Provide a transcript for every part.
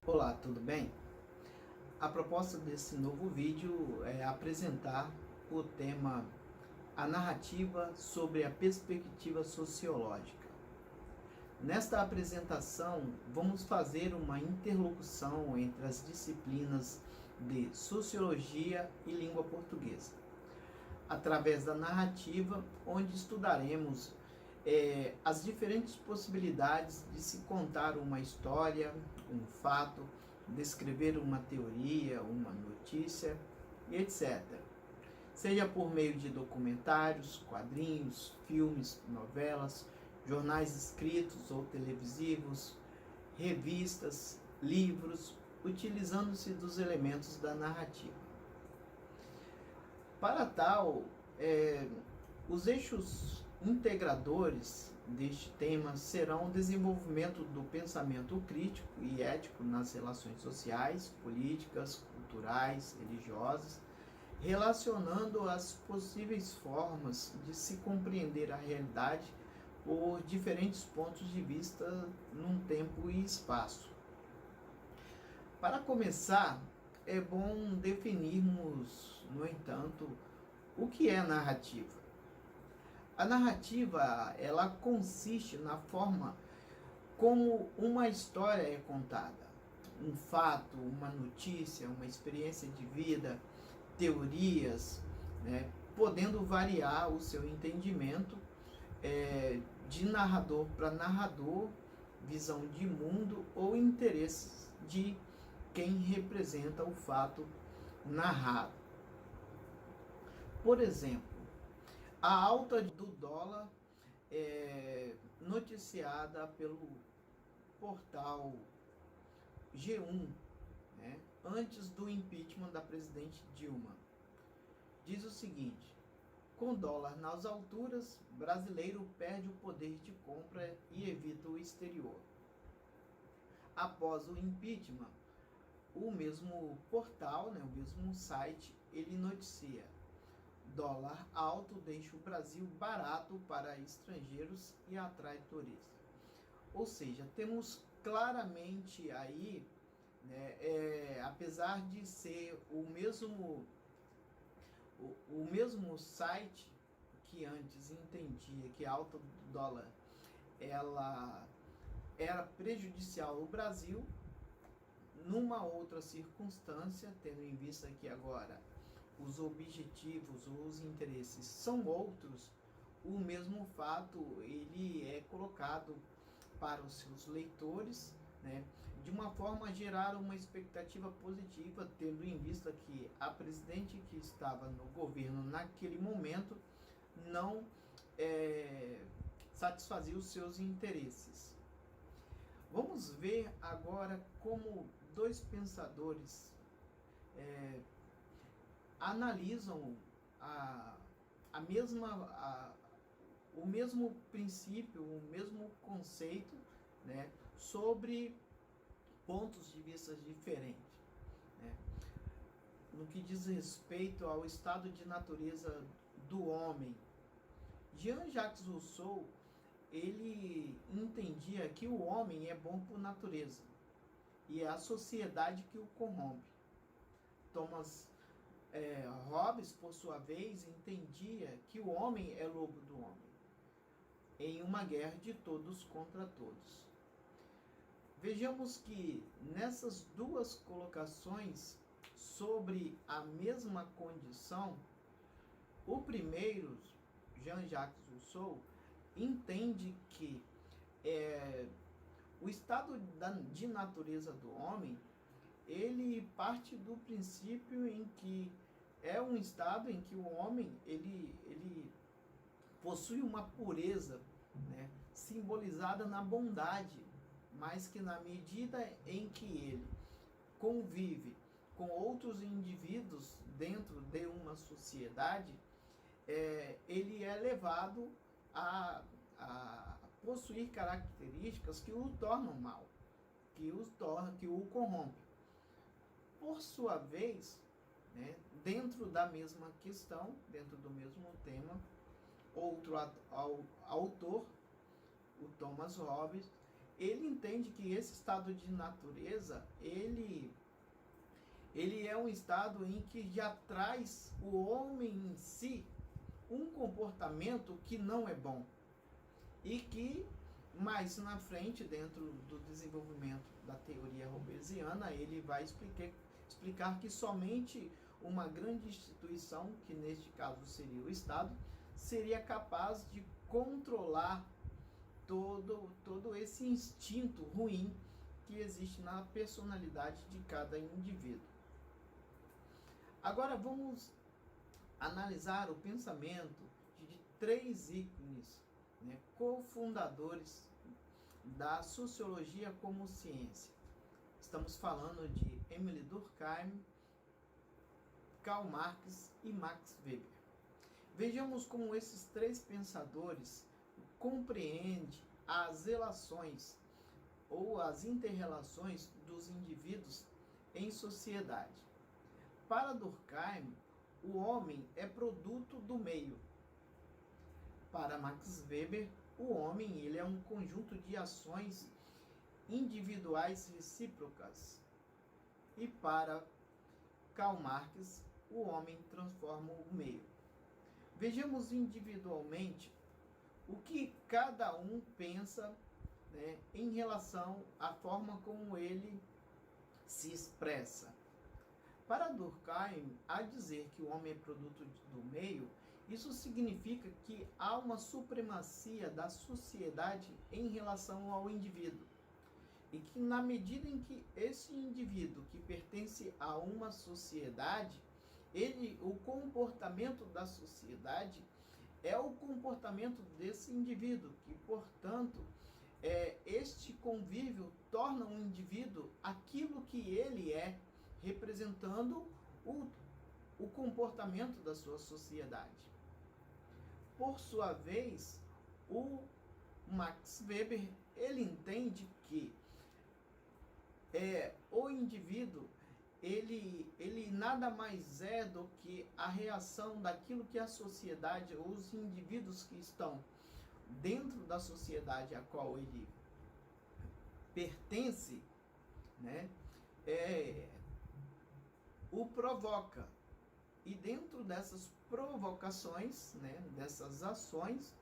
Olá, tudo bem? A proposta desse novo vídeo é apresentar o tema A narrativa sobre a perspectiva sociológica. Nesta apresentação, vamos fazer uma interlocução entre as disciplinas de Sociologia e Língua Portuguesa, através da narrativa, onde estudaremos as diferentes possibilidades de se contar uma história, um fato, descrever uma teoria, uma notícia e etc. Seja por meio de documentários, quadrinhos, filmes, novelas, jornais escritos ou televisivos, revistas, livros, utilizando-se dos elementos da narrativa. Para tal, os eixos integradores deste tema serão o desenvolvimento do pensamento crítico e ético nas relações sociais, políticas, culturais, religiosas, relacionando as possíveis formas de se compreender a realidade por diferentes pontos de vista num tempo e espaço. Para começar, é bom definirmos, no entanto, o que é narrativa. A narrativa, ela consiste na forma como uma história é contada. Um fato, uma notícia, uma experiência de vida, teorias, né, podendo variar o seu entendimento de narrador para narrador, visão de mundo ou interesses de quem representa o fato narrado. Por exemplo, a alta do dólar é noticiada pelo portal G1, né, antes do impeachment da presidente Dilma. Diz o seguinte: com dólar nas alturas, brasileiro perde o poder de compra e evita o exterior. Após o impeachment, o mesmo portal, né, o mesmo site, ele noticia: dólar alto deixa o Brasil barato para estrangeiros e atrai turistas. Ou seja, temos claramente aí, né, apesar de ser o mesmo site que antes entendia que a alta do dólar ela era prejudicial ao Brasil, numa outra circunstância, tendo em vista que agora os objetivos ou os interesses são outros, o mesmo fato ele é colocado para os seus leitores, né, de uma forma a gerar uma expectativa positiva, tendo em vista que a presidente que estava no governo naquele momento não satisfazia os seus interesses. Vamos ver agora como dois pensadores analisam o mesmo princípio, o mesmo conceito, né, sobre pontos de vista diferentes, né, no que diz respeito ao estado de natureza do homem. Jean-Jacques Rousseau, ele entendia que o homem é bom por natureza e é a sociedade que o corrompe. Thomas Hobbes, por sua vez, entendia que o homem é lobo do homem, em uma guerra de todos contra todos. Vejamos que nessas duas colocações sobre a mesma condição, o primeiro, Jean-Jacques Rousseau, entende que o estado de natureza do homem, ele parte do princípio em que é um estado em que o homem ele possui uma pureza, né, simbolizada na bondade, mas que na medida em que ele convive com outros indivíduos dentro de uma sociedade, ele é levado a possuir características que o tornam mal, que o corrompem. Por sua vez, né, dentro da mesma questão, dentro do mesmo tema, outro autor, o Thomas Hobbes, ele entende que esse estado de natureza, ele é um estado em que já traz o homem em si um comportamento que não é bom. E que mais na frente, dentro do desenvolvimento da teoria hobbesiana, ele vai explicar que somente uma grande instituição, que neste caso seria o Estado, seria capaz de controlar todo esse instinto ruim que existe na personalidade de cada indivíduo. Agora vamos analisar o pensamento de três ícones, né, cofundadores da sociologia como ciência. Estamos falando de Émile Durkheim, Karl Marx e Max Weber. Vejamos como esses três pensadores compreendem as relações ou as interrelações dos indivíduos em sociedade. Para Durkheim, o homem é produto do meio. Para Max Weber, o homem ele é um conjunto de ações individuais recíprocas. E para Karl Marx, o homem transforma o meio. Vejamos individualmente o que cada um pensa, né, em relação à forma como ele se expressa. Para Durkheim, a dizer que o homem é produto do meio, isso significa que há uma supremacia da sociedade em relação ao indivíduo. E que na medida em que esse indivíduo que pertence a uma sociedade, o comportamento da sociedade é o comportamento desse indivíduo, que, portanto, este convívio torna um indivíduo aquilo que ele é, representando o comportamento da sua sociedade. Por sua vez, o Max Weber, ele entende que o indivíduo, ele nada mais é do que a reação daquilo que a sociedade, ou os indivíduos que estão dentro da sociedade a qual ele pertence, né, o provoca. E dentro dessas provocações, né, dessas ações,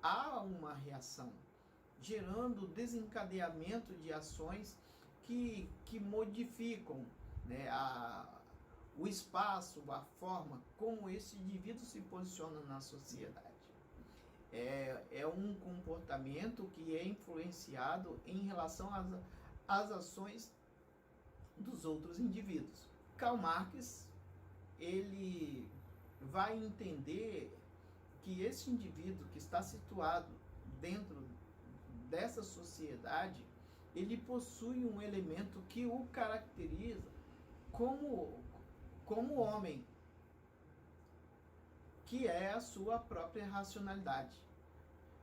há uma reação, gerando desencadeamento de ações que modificam, né, o espaço, a forma como esse indivíduo se posiciona na sociedade. É um comportamento que é influenciado em relação às ações dos outros indivíduos. Karl Marx, ele vai entender que esse indivíduo que está situado dentro dessa sociedade, ele possui um elemento que o caracteriza como homem, que é a sua própria racionalidade.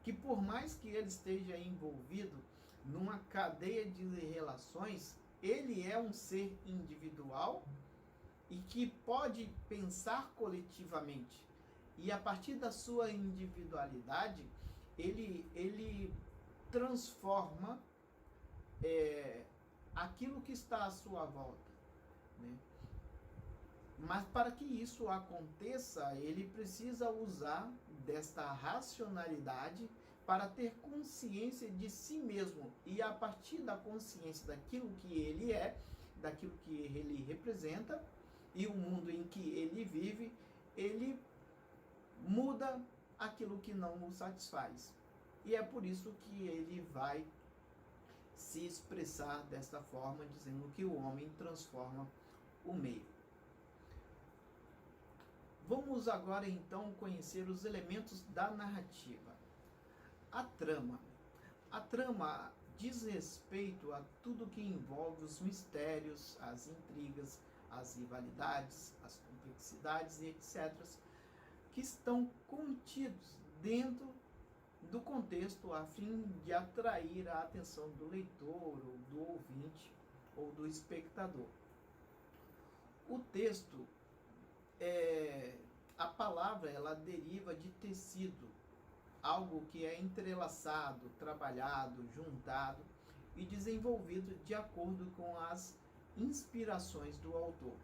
Que por mais que ele esteja envolvido numa cadeia de relações, ele é um ser individual e que pode pensar coletivamente. E a partir da sua individualidade, ele transforma aquilo que está à sua volta, né? Mas para que isso aconteça, ele precisa usar desta racionalidade para ter consciência de si mesmo. E a partir da consciência daquilo que ele é, daquilo que ele representa, e o mundo em que ele vive, ele muda aquilo que não o satisfaz. E é por isso que ele vai se expressar desta forma, dizendo que o homem transforma o meio. Vamos agora então conhecer os elementos da narrativa. A trama. A trama diz respeito a tudo que envolve os mistérios, as intrigas, as rivalidades, as complexidades e etc., que estão contidos dentro do contexto a fim de atrair a atenção do leitor, ou do ouvinte, ou do espectador. O texto, a palavra, ela deriva de tecido, algo que é entrelaçado, trabalhado, juntado, e desenvolvido de acordo com as inspirações do autor.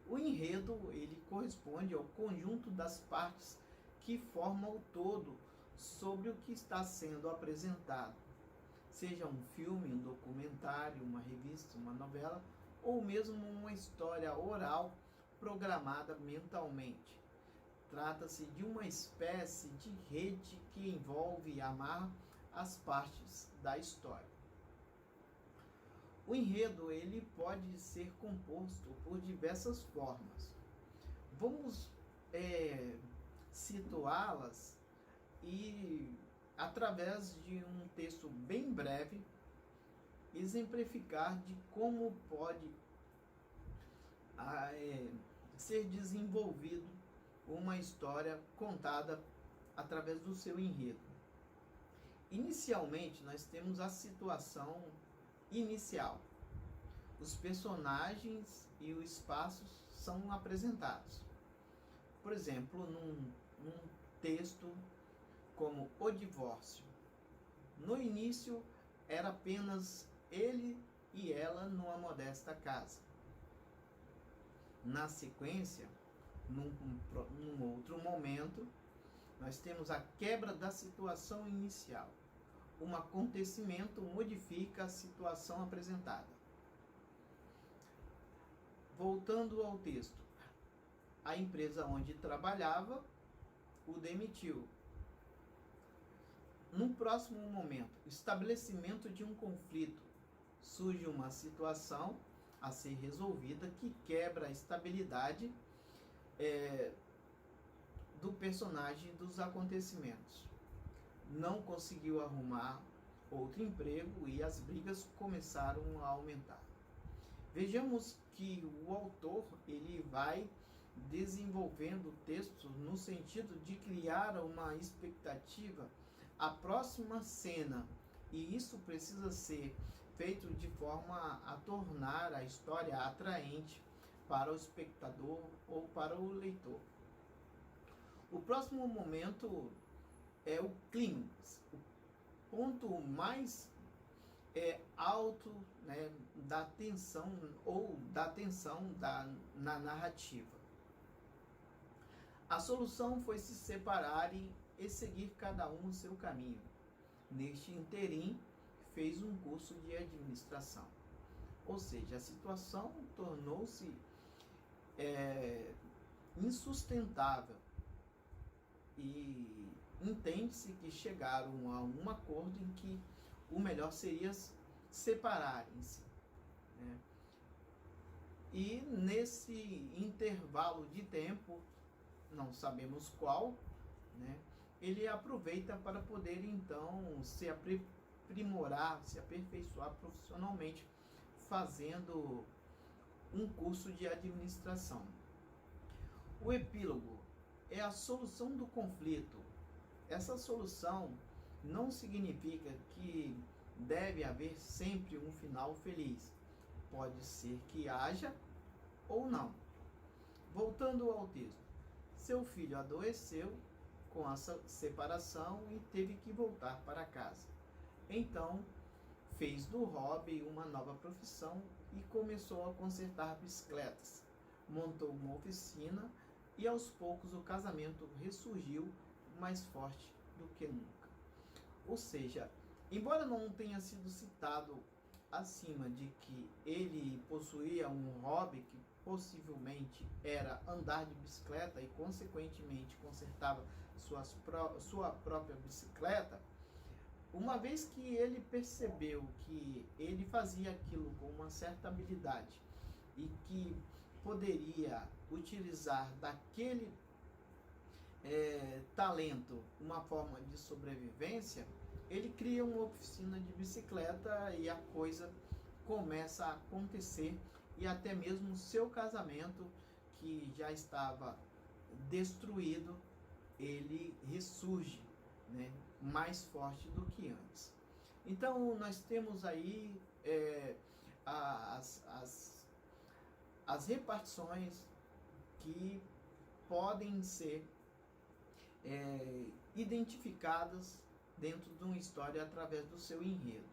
O enredo, ele corresponde ao conjunto das partes que formam o todo sobre o que está sendo apresentado, seja um filme, um documentário, uma revista, uma novela ou mesmo uma história oral programada mentalmente. Trata-se de uma espécie de rede que envolve e amarra as partes da história. O enredo, ele pode ser composto por diversas formas. Vamos situá-las e, através de um texto bem breve, exemplificar de como pode ser desenvolvido uma história contada através do seu enredo. Inicialmente, nós temos a situação inicial. Os personagens e os espaços são apresentados. Por exemplo, num texto como O Divórcio. No início, era apenas ele e ela numa modesta casa. Na sequência, num outro momento, nós temos a quebra da situação inicial. Um acontecimento modifica a situação apresentada. Voltando ao texto, a empresa onde trabalhava o demitiu. No próximo momento, estabelecimento de um conflito. Surge uma situação a ser resolvida que quebra a estabilidade do personagem dos acontecimentos. Não conseguiu arrumar outro emprego e as brigas começaram a aumentar. Vejamos que o autor, ele vai desenvolvendo o texto no sentido de criar uma expectativa à próxima cena, e isso precisa ser feito de forma a tornar a história atraente para o espectador ou para o leitor. O próximo momento é o clímax, o ponto mais alto, né, da tensão ou da tensão na narrativa. A solução foi se separarem e seguir cada um o seu caminho. Neste interim, fez um curso de administração. Ou seja, a situação tornou-se insustentável e entende-se que chegaram a um acordo em que o melhor seria separarem-se, né? E nesse intervalo de tempo, não sabemos qual, né, ele aproveita para poder então se aprimorar, se aperfeiçoar profissionalmente, fazendo um curso de administração. O epílogo é a solução do conflito. Essa solução não significa que deve haver sempre um final feliz. Pode ser que haja ou não. Voltando ao texto. Seu filho adoeceu com a separação e teve que voltar para casa. Então, fez do hobby uma nova profissão e começou a consertar bicicletas. Montou uma oficina e aos poucos o casamento ressurgiu mais forte do que nunca. Ou seja, embora não tenha sido citado acima de que ele possuía um hobby que possivelmente era andar de bicicleta e consequentemente consertava sua própria bicicleta, uma vez que ele percebeu que ele fazia aquilo com uma certa habilidade e que poderia utilizar daquele talento uma forma de sobrevivência, ele cria uma oficina de bicicleta e a coisa começa a acontecer, e até mesmo o seu casamento, que já estava destruído, ele ressurge, né, mais forte do que antes. Então nós temos aí as repartições que podem ser identificadas dentro de uma história através do seu enredo.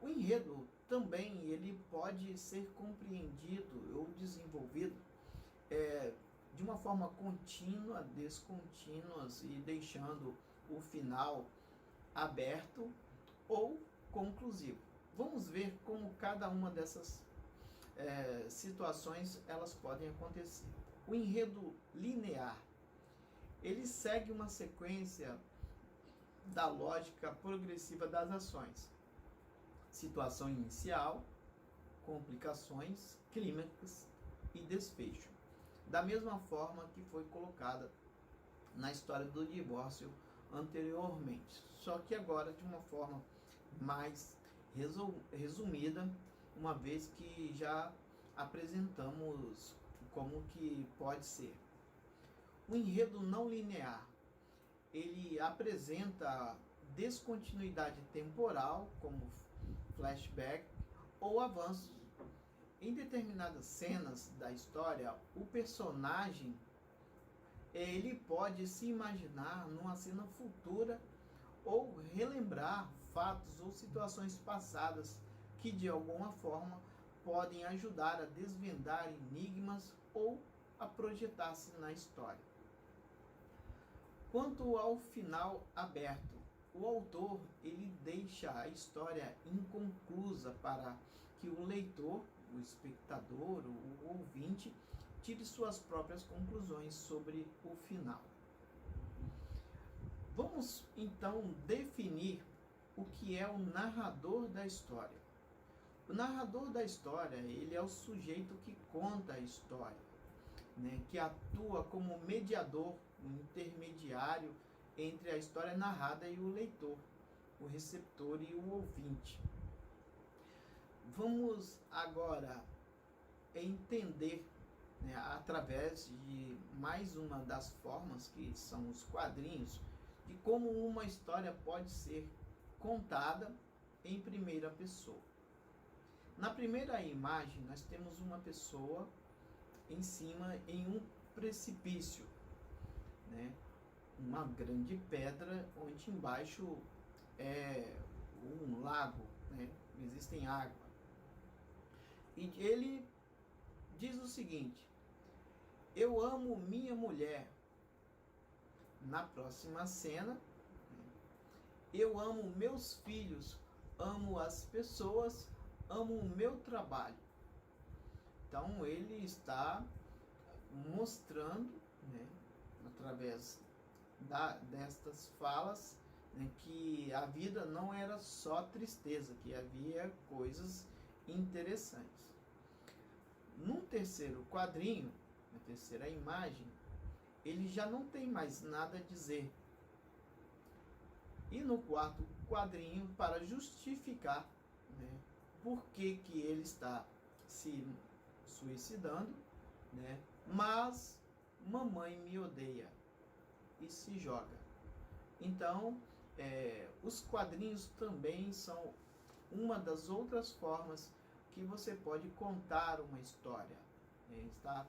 O enredo também ele pode ser compreendido ou desenvolvido de uma forma contínua, descontínua e deixando o final aberto ou conclusivo. Vamos ver como cada uma dessas situações elas podem acontecer. O enredo linear, ele segue uma sequência da lógica progressiva das ações. Situação inicial, complicações, clímax e desfecho. Da mesma forma que foi colocada na história do divórcio anteriormente. Só que agora de uma forma mais resumida, uma vez que já apresentamos como que pode ser. O enredo não linear, ele apresenta descontinuidade temporal, como flashback ou avanços. Em determinadas cenas da história, o personagem ele pode se imaginar numa cena futura ou relembrar fatos ou situações passadas que de alguma forma podem ajudar a desvendar enigmas ou a projetar-se na história. Quanto ao final aberto, o autor ele deixa a história inconclusa para que o leitor, o espectador, o ouvinte, tire suas próprias conclusões sobre o final. Vamos então definir o que é o narrador da história. O narrador da história, ele é o sujeito que conta a história, que atua como mediador, um intermediário entre a história narrada e o leitor, o receptor e o ouvinte. Vamos agora entender, através de mais uma das formas, que são os quadrinhos, de como uma história pode ser contada em primeira pessoa. Na primeira imagem, nós temos uma pessoa em cima em um precipício, uma grande pedra onde embaixo é um lago, existem água. E ele diz o seguinte: eu amo minha mulher. Na próxima cena, eu amo meus filhos, amo as pessoas, amo o meu trabalho. Então ele está mostrando, através destas falas, que a vida não era só tristeza, que havia coisas interessantes. No terceiro quadrinho, na terceira imagem, ele já não tem mais nada a dizer. E no quarto quadrinho, para justificar por que ele está se suicidando, mas mamãe me odeia, e se joga. Então, os quadrinhos também são uma das outras formas que você pode contar uma história. Está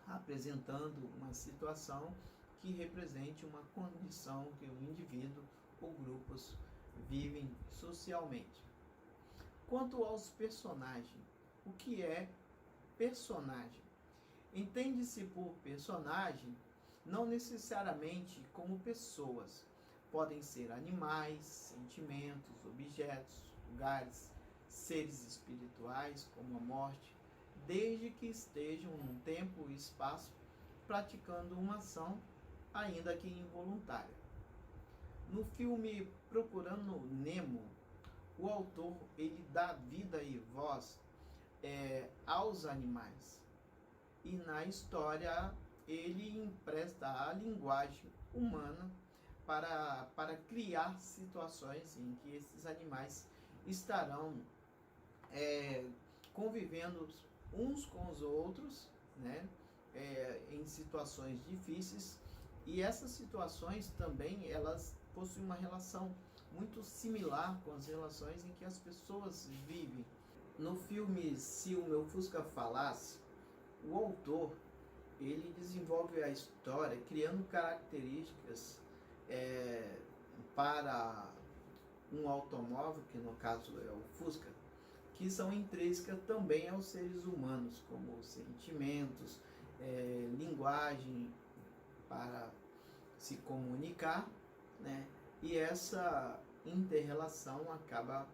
apresentando uma situação que represente uma condição que o indivíduo ou grupos vivem socialmente. Quanto aos personagens, o que é personagem? Entende-se por personagem não necessariamente como pessoas. Podem ser animais, sentimentos, objetos, lugares, seres espirituais, como a morte, desde que estejam num tempo e espaço praticando uma ação, ainda que involuntária. No filme Procurando Nemo, o autor ele dá vida e voz aos animais. E na história ele empresta a linguagem humana para criar situações em que esses animais estarão convivendo uns com os outros, em situações difíceis, e essas situações também elas possuem uma relação muito similar com as relações em que as pessoas vivem. No filme Se o Meu Fusca Falasse, o autor ele desenvolve a história criando características para um automóvel, que no caso é o Fusca, que são intrínsecas também aos seres humanos, como sentimentos, linguagem para se comunicar, né? E essa inter-relação acaba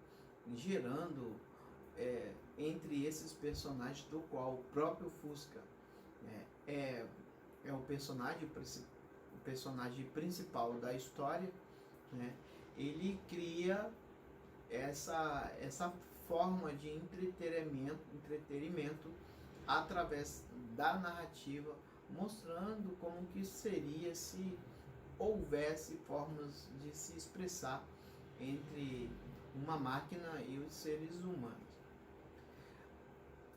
gerando entre esses personagens, do qual o próprio Fusca é o personagem principal da história, né? Ele cria essa forma de entretenimento através da narrativa, mostrando como que seria se houvesse formas de se expressar entre uma máquina e os seres humanos.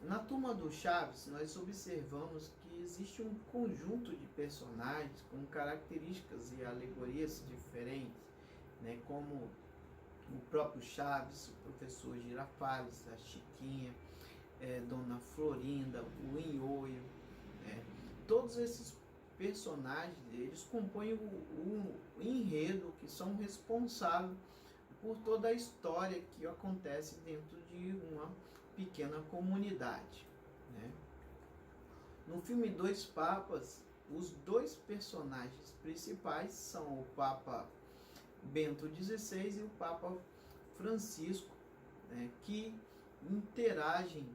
Na Turma do Chaves, nós observamos que existe um conjunto de personagens com características e alegorias diferentes, né, como o próprio Chaves, o professor Girafales, a Chiquinha, Dona Florinda, o Inhoio, né? Todos esses personagens, eles compõem o enredo, que são responsáveis por toda a história que acontece dentro de uma pequena comunidade, né? No filme Dois Papas, os dois personagens principais são o Papa Bento XVI e o Papa Francisco, né, que interagem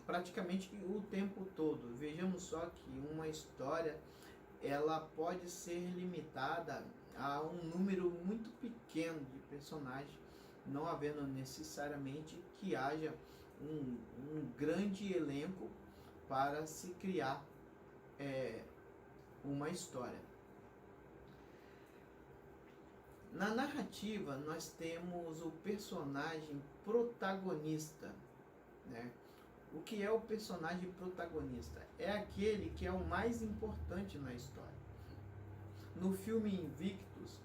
praticamente o tempo todo. Vejamos só que uma história ela pode ser limitada a um número muito pequeno de personagens, não havendo necessariamente que haja um grande elenco para se criar uma história. Na narrativa, nós temos o personagem protagonista, né? O que é o personagem protagonista? É aquele que é o mais importante na história. No filme Invictus,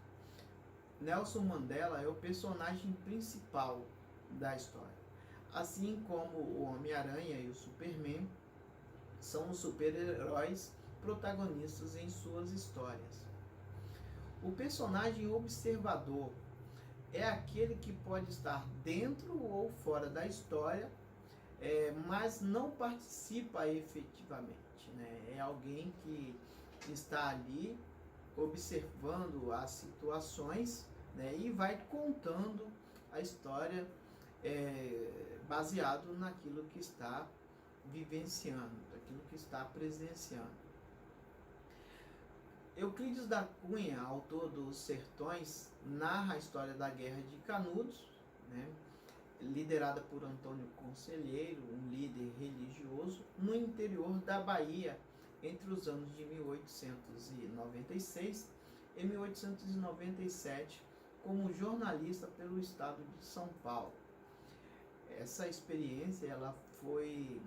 Nelson Mandela é o personagem principal da história. Assim como o Homem-Aranha e o Superman são os super-heróis protagonistas em suas histórias. O personagem observador é aquele que pode estar dentro ou fora da história, mas não participa efetivamente, né? É alguém que está ali observando as situações, né? E vai contando a história baseado naquilo que está vivenciando, daquilo que está presenciando. Euclides da Cunha, autor dos Sertões, narra a história da Guerra de Canudos, né, liderada por Antônio Conselheiro, um líder religioso, no interior da Bahia, entre os anos de 1896 e 1897, como jornalista pelo estado de São Paulo. Essa experiência ela foi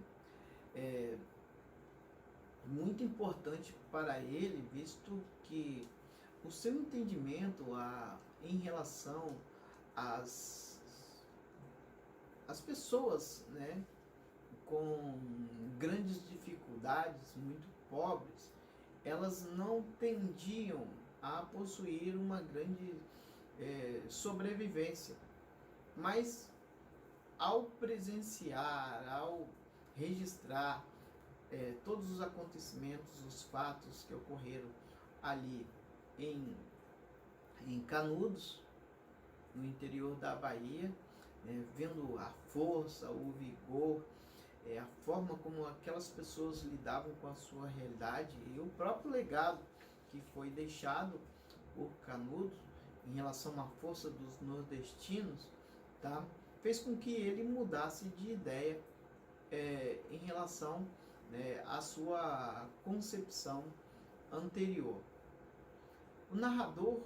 muito importante para ele, visto que o seu entendimento em relação às pessoas, né, com grandes dificuldades, muito pobres, elas não tendiam a possuir uma grande sobrevivência. Mas ao presenciar, ao registrar todos os acontecimentos, os fatos que ocorreram ali em Canudos, no interior da Bahia, vendo a força, o vigor, a forma como aquelas pessoas lidavam com a sua realidade e o próprio legado que foi deixado por Canudos em relação à força dos nordestinos, tá? Fez com que ele mudasse de ideia em relação à sua concepção anterior. O narrador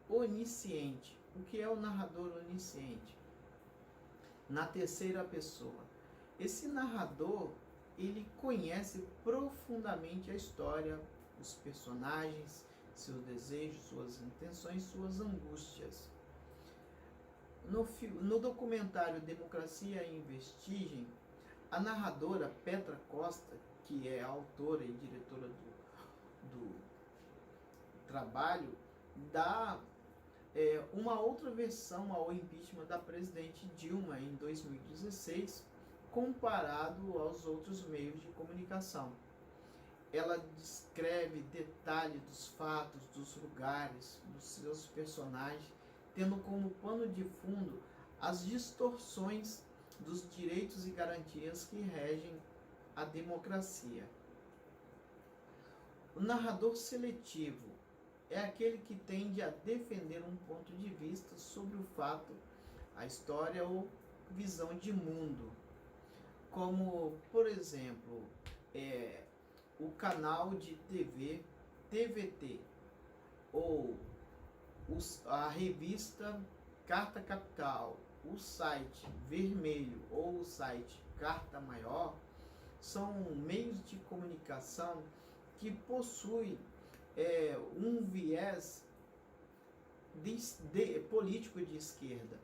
onisciente. O que é o narrador onisciente? Na terceira pessoa. Esse narrador, ele conhece profundamente a história, os personagens, seus desejos, suas intenções, suas angústias. No documentário Democracia em Vestigem, a narradora Petra Costa, que é a autora e diretora do trabalho, dá uma outra versão ao impeachment da presidente Dilma em 2016, comparado aos outros meios de comunicação. Ela descreve detalhe dos fatos, dos lugares, dos seus personagens, tendo como pano de fundo as distorções dos direitos e garantias que regem a democracia. O narrador seletivo é aquele que tende a defender um ponto de vista sobre o fato, a história ou visão de mundo, como, por exemplo, o canal de TV TVT, ou a revista Carta Capital, o site Vermelho ou o site Carta Maior, são meios de comunicação que possuem um viés político de esquerda,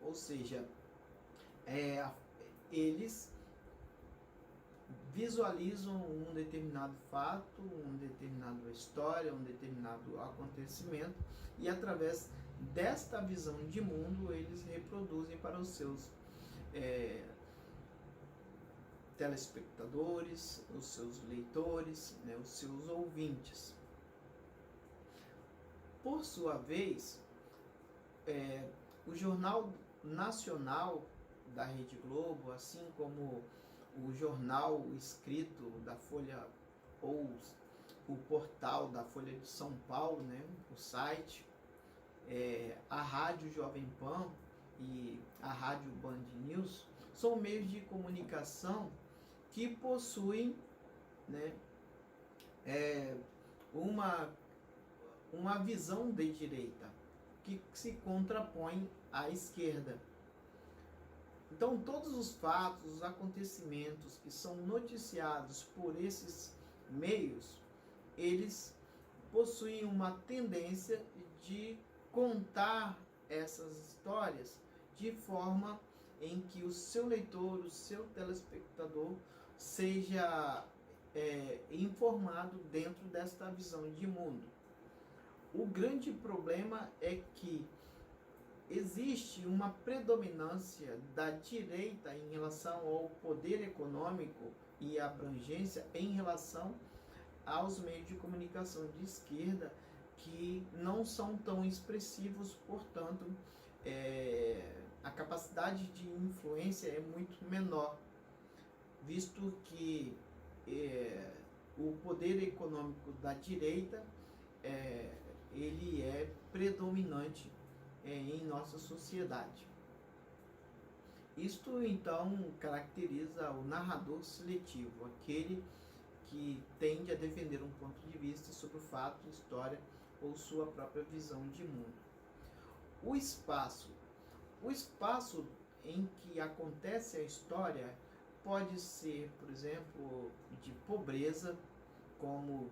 ou seja, eles visualizam um determinado fato, uma determinada história, um determinado acontecimento, e através desta visão de mundo eles reproduzem para os seus telespectadores, os seus leitores, né, os seus ouvintes. Por sua vez, o Jornal Nacional da Rede Globo, assim como o jornal escrito da Folha ou o portal da Folha de São Paulo, né, o site, a Rádio Jovem Pan e a Rádio Band News, são meios de comunicação que possuem, né, uma visão de direita que se contrapõe à esquerda. Então, todos os fatos, os acontecimentos que são noticiados por esses meios, eles possuem uma tendência de contar essas histórias de forma em que o seu leitor, o seu telespectador, seja informado dentro desta visão de mundo. O grande problema é que existe uma predominância da direita em relação ao poder econômico e abrangência em relação aos meios de comunicação de esquerda, que não são tão expressivos, portanto, a capacidade de influência é muito menor, visto que o poder econômico da direita ele é predominante em nossa sociedade. Isto então caracteriza o narrador seletivo, aquele que tende a defender um ponto de vista sobre o fato, história ou sua própria visão de mundo. O espaço em que acontece a história pode ser, por exemplo, de pobreza, como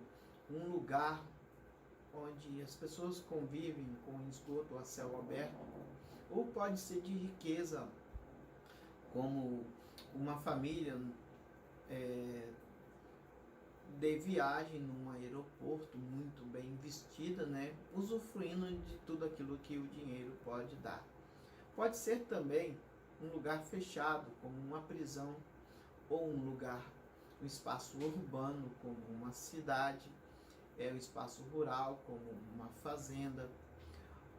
um lugar onde as pessoas convivem com esgoto a céu aberto, ou pode ser de riqueza, como uma família de viagem num aeroporto muito bem vestida, né, usufruindo de tudo aquilo que o dinheiro pode dar. Pode ser também um lugar fechado, como uma prisão, ou um espaço urbano, como uma cidade, o espaço rural, como uma fazenda,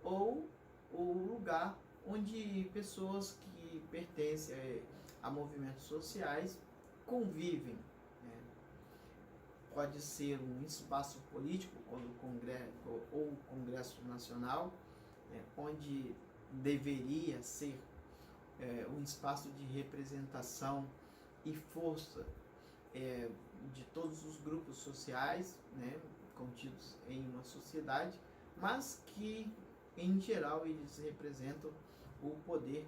ou o lugar onde pessoas que pertencem a movimentos sociais convivem. Pode ser um espaço político, como o Congresso Nacional, onde deveria ser um espaço de representação e força de todos os grupos sociais, né, contidos em uma sociedade, mas que, em geral, eles representam o poder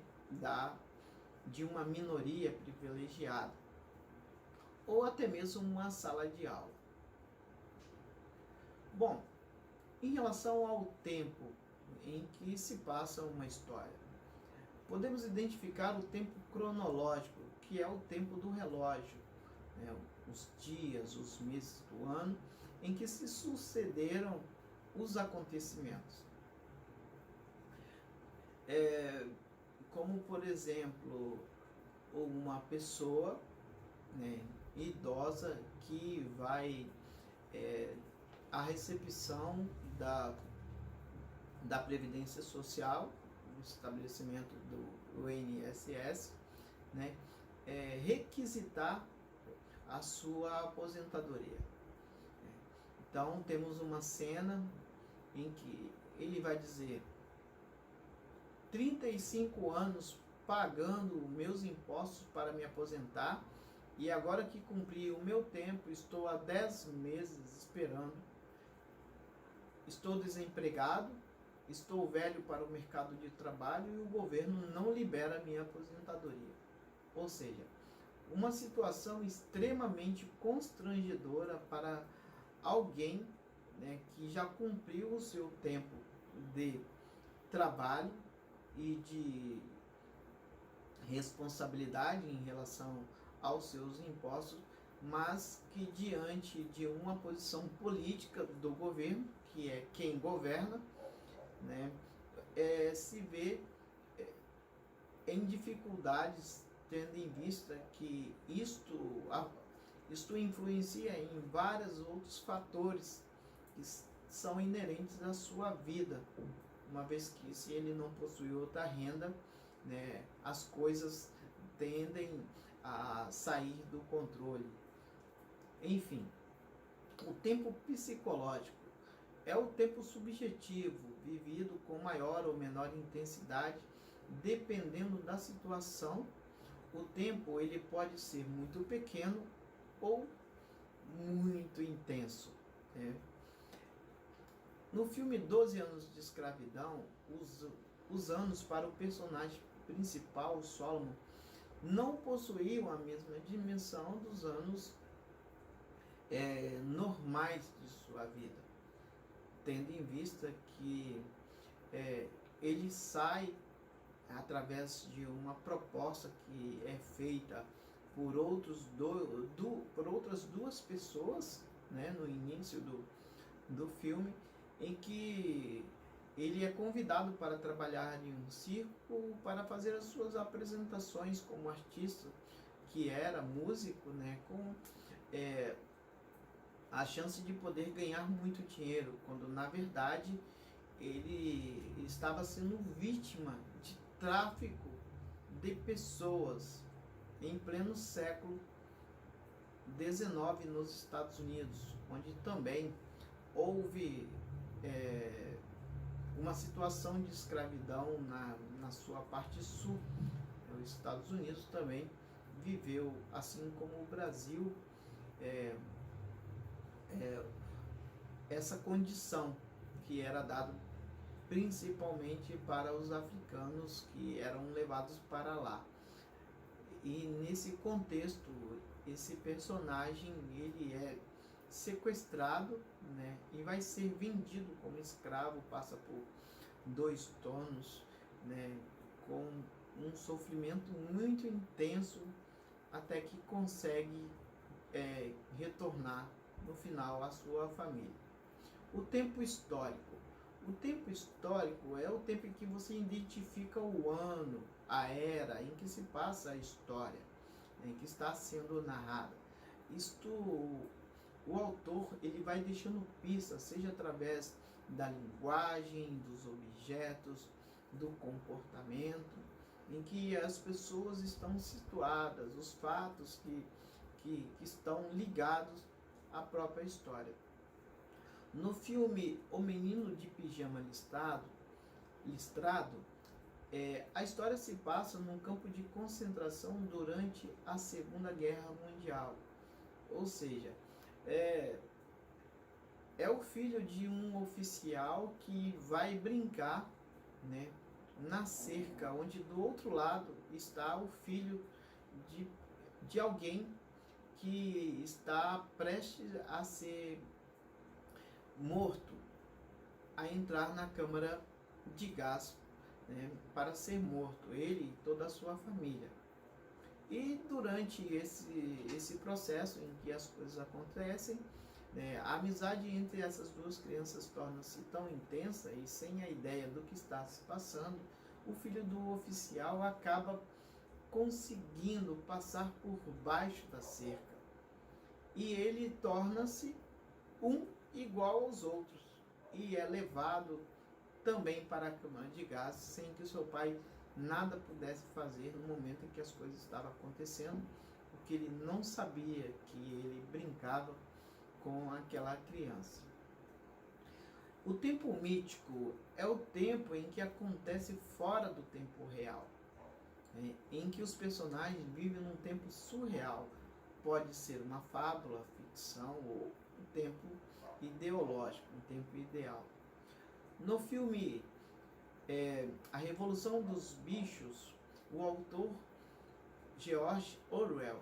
de uma minoria privilegiada, ou até mesmo uma sala de aula. Bom, em relação ao tempo em que se passa uma história, podemos identificar o tempo cronológico, que é o tempo do relógio, né, os dias, os meses do ano em que se sucederam os acontecimentos. como por exemplo, uma pessoa, né, idosa que vai à recepção da Previdência Social, no estabelecimento do INSS, né, requisitar a sua aposentadoria. Então temos uma cena em que ele vai dizer: 35 anos pagando meus impostos para me aposentar, e agora que cumpri o meu tempo, estou há 10 meses esperando, estou desempregado, estou velho para o mercado de trabalho e o governo não libera a minha aposentadoria. Ou seja, uma situação extremamente constrangedora para alguém, né, que já cumpriu o seu tempo de trabalho e de responsabilidade em relação aos seus impostos, mas que diante de uma posição política do governo, que é quem governa, né, se vê em dificuldades, tendo em vista que isto influencia em vários outros fatores que são inerentes à sua vida, uma vez que se ele não possui outra renda, né, as coisas tendem a sair do controle. Enfim, o tempo psicológico é o tempo subjetivo, vivido com maior ou menor intensidade, dependendo da situação. O tempo ele pode ser muito pequeno ou muito intenso. No filme 12 anos de escravidão, os anos para o personagem principal, Solomon, não possuíam a mesma dimensão dos anos normais de sua vida, tendo em vista que ele sai através de uma proposta que é feita por outras duas pessoas, né, no início do filme, em que ele é convidado para trabalhar em um circo para fazer as suas apresentações como artista, que era músico, né, com a chance de poder ganhar muito dinheiro, quando na verdade ele estava sendo vítima de tráfico de pessoas em pleno século XIX nos Estados Unidos, onde também houve uma situação de escravidão na sua parte sul. Os Estados Unidos também viveu, assim como o Brasil, essa condição que era dada principalmente para os africanos que eram levados para lá. E nesse contexto, esse personagem ele é sequestrado, né, e vai ser vendido como escravo, passa por 2 turnos, né, com um sofrimento muito intenso, até que consegue retornar no final à sua família. O tempo histórico. O tempo histórico é o tempo em que você identifica o ano, a era em que se passa a história, em que está sendo narrada. O autor ele vai deixando pistas, seja através da linguagem, dos objetos, do comportamento, em que as pessoas estão situadas, os fatos que estão ligados à própria história. No filme O Menino de Pijama Listrado, a história se passa num campo de concentração durante a Segunda Guerra Mundial. Ou seja, é o filho de um oficial que vai brincar, né, na cerca, onde do outro lado está o filho de alguém que está prestes a ser morto, a entrar na câmara de gás, né, para ser morto, ele e toda a sua família. E durante esse processo em que as coisas acontecem, a amizade entre essas duas crianças torna-se tão intensa, e sem a ideia do que está se passando, o filho do oficial acaba conseguindo passar por baixo da cerca e ele torna-se um igual aos outros e é levado também para a câmara de gás sem que o seu pai nada pudesse fazer no momento em que as coisas estavam acontecendo, porque ele não sabia que ele brincava com aquela criança. O tempo mítico é o tempo em que acontece fora do tempo real, né? Em que os personagens vivem num tempo surreal. Pode ser uma fábula, ficção ou um tempo ideológico, um tempo ideal. No filme A Revolução dos Bichos, o autor George Orwell,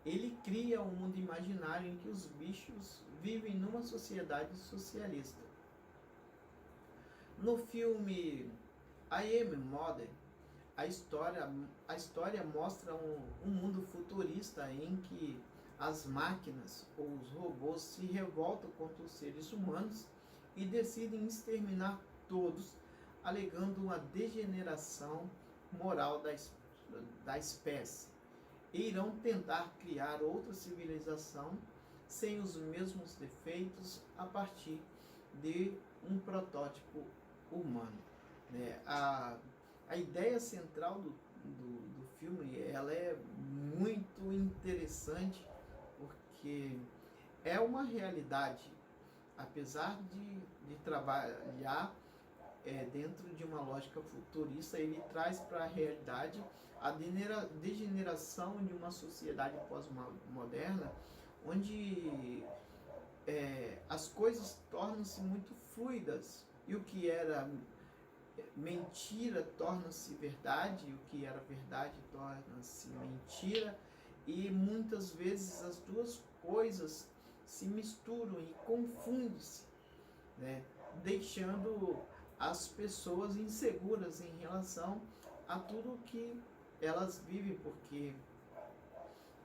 ele cria um mundo imaginário em que os bichos vivem numa sociedade socialista. No filme I Am Mother, a história mostra um mundo futurista em que as máquinas ou os robôs se revoltam contra os seres humanos e decidem exterminar todos, alegando uma degeneração moral da espécie. E irão tentar criar outra civilização sem os mesmos defeitos a partir de um protótipo humano. A ideia central do filme ela é muito interessante porque é uma realidade, apesar de trabalhar dentro de uma lógica futurista, ele traz para a realidade a degeneração de uma sociedade pós-moderna, onde as coisas tornam-se muito fluidas e o que era mentira torna-se verdade, o que era verdade torna-se mentira, e muitas vezes as duas coisas se misturam e confundem-se, né? Deixando as pessoas inseguras em relação a tudo que elas vivem, porque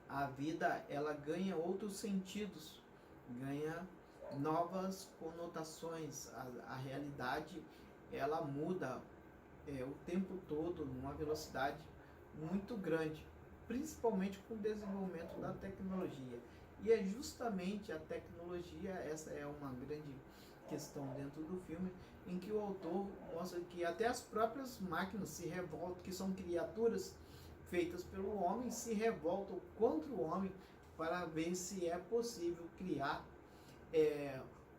a vida ela ganha outros sentidos, ganha novas conotações, a realidade ela muda o tempo todo numa velocidade muito grande, principalmente com o desenvolvimento da tecnologia. E é justamente a tecnologia, essa é uma grande questão dentro do filme, em que o autor mostra que até as próprias máquinas se revoltam, que são criaturas feitas pelo homem, se revoltam contra o homem para ver se é possível criar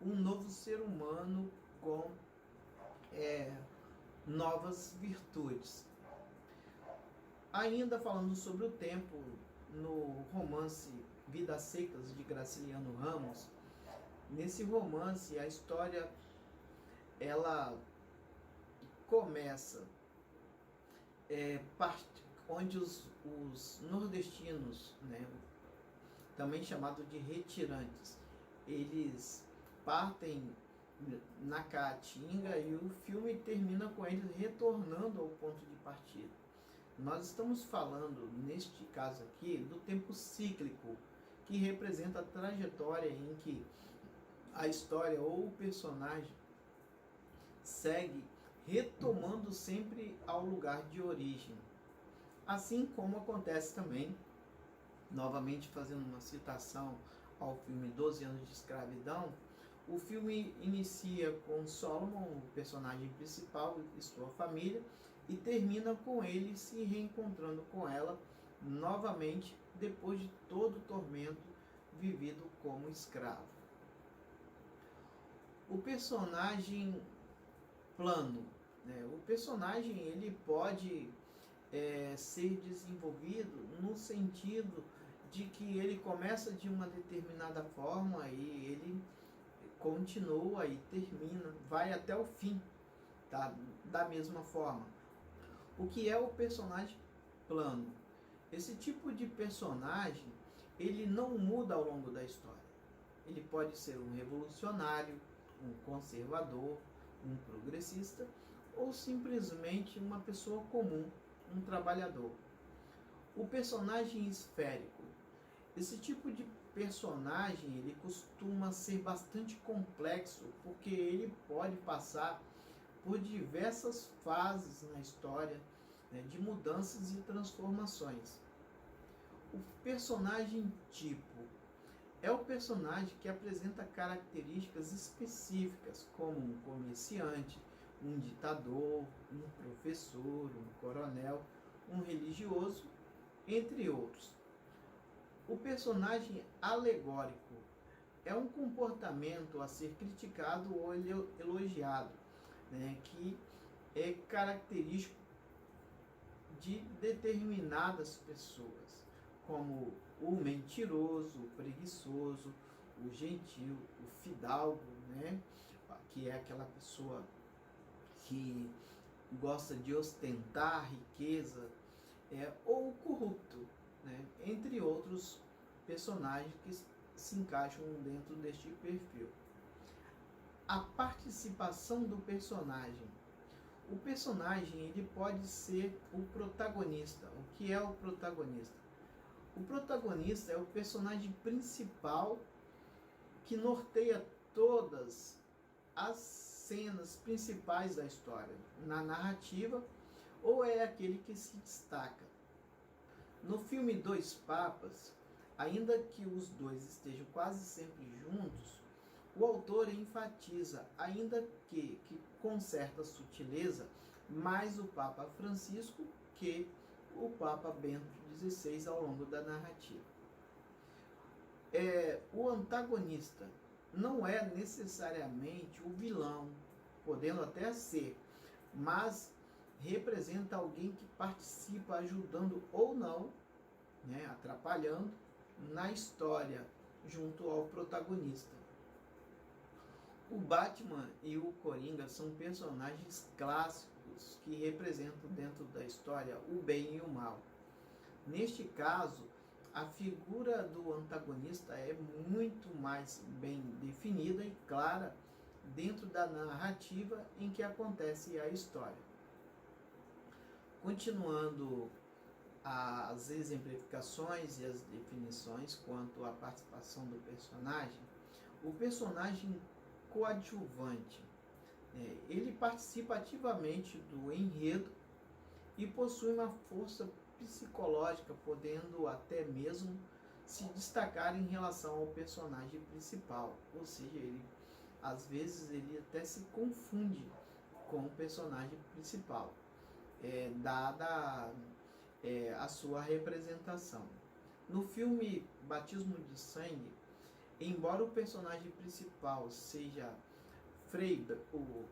um novo ser humano com novas virtudes. Ainda falando sobre o tempo, no romance Vidas Secas de Graciliano Ramos, nesse romance a história ela começa onde os nordestinos, né, também chamados de retirantes, eles partem na Caatinga e o filme termina com eles retornando ao ponto de partida. Nós estamos falando, neste caso aqui, do tempo cíclico, que representa a trajetória em que a história ou o personagem segue retomando sempre ao lugar de origem. Assim como acontece também, novamente fazendo uma citação ao filme 12 anos de escravidão, o filme inicia com Solomon, o personagem principal, e sua família, e termina com ele se reencontrando com ela novamente depois de todo o tormento vivido como escravo. O personagem plano, né? O personagem ele pode ser desenvolvido no sentido de que ele começa de uma determinada forma e ele continua e termina, vai até o fim, tá? Da mesma forma. O que é o personagem plano? Esse tipo de personagem, ele não muda ao longo da história. Ele pode ser um revolucionário, um conservador, um progressista ou simplesmente uma pessoa comum, um trabalhador. O personagem esférico. Esse tipo de personagem ele costuma ser bastante complexo porque ele pode passar por diversas fases na história, né, de mudanças e transformações. O personagem tipo é o personagem que apresenta características específicas, como um comerciante, um ditador, um professor, um coronel, um religioso, entre outros. O personagem alegórico é um comportamento a ser criticado ou elogiado, né, que é característico de determinadas pessoas, como o mentiroso, o preguiçoso, o gentil, o fidalgo, né, que é aquela pessoa que gosta de ostentar riqueza, ou o corrupto, né, entre outros personagens que se encaixam dentro deste perfil. A participação do personagem. O personagem ele pode ser o protagonista. O que é o protagonista? O protagonista é o personagem principal que norteia todas as cenas principais da história, na narrativa, ou é aquele que se destaca. No filme Dois Papas, ainda que os dois estejam quase sempre juntos, o autor enfatiza, ainda que com certa sutileza, mais o Papa Francisco que o Papa Bento XVI ao longo da narrativa. O antagonista não é necessariamente o vilão, podendo até ser, mas representa alguém que participa ajudando ou não, né, atrapalhando na história junto ao protagonista. O Batman e o Coringa são personagens clássicos que representam dentro da história o bem e o mal. Neste caso, a figura do antagonista é muito mais bem definida e clara dentro da narrativa em que acontece a história. Continuando as exemplificações e as definições quanto à participação do personagem, o personagem coadjuvante, ele participa ativamente do enredo e possui uma força psicológica, podendo até mesmo se destacar em relação ao personagem principal, ou seja, ele às vezes ele até se confunde com o personagem principal, dada a sua representação. No filme Batismo de Sangue, embora o personagem principal seja o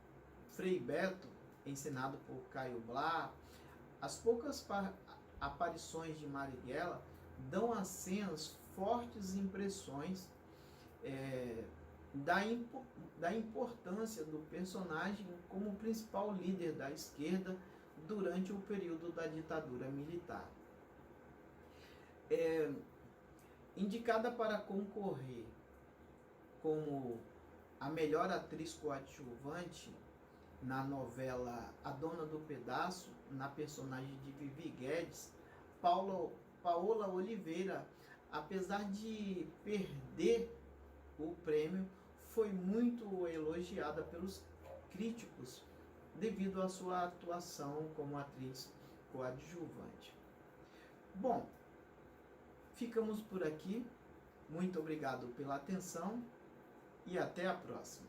Frei Beto, encenado por Caio Blá, as poucas aparições de Marighella dão às cenas fortes impressões da importância do personagem como principal líder da esquerda durante o período da ditadura militar. Indicada para concorrer como a melhor atriz coadjuvante na novela A Dona do Pedaço, na personagem de Vivi Guedes, Paola Oliveira, apesar de perder o prêmio, foi muito elogiada pelos críticos devido à sua atuação como atriz coadjuvante. Bom, ficamos por aqui. Muito obrigado pela atenção e até a próxima.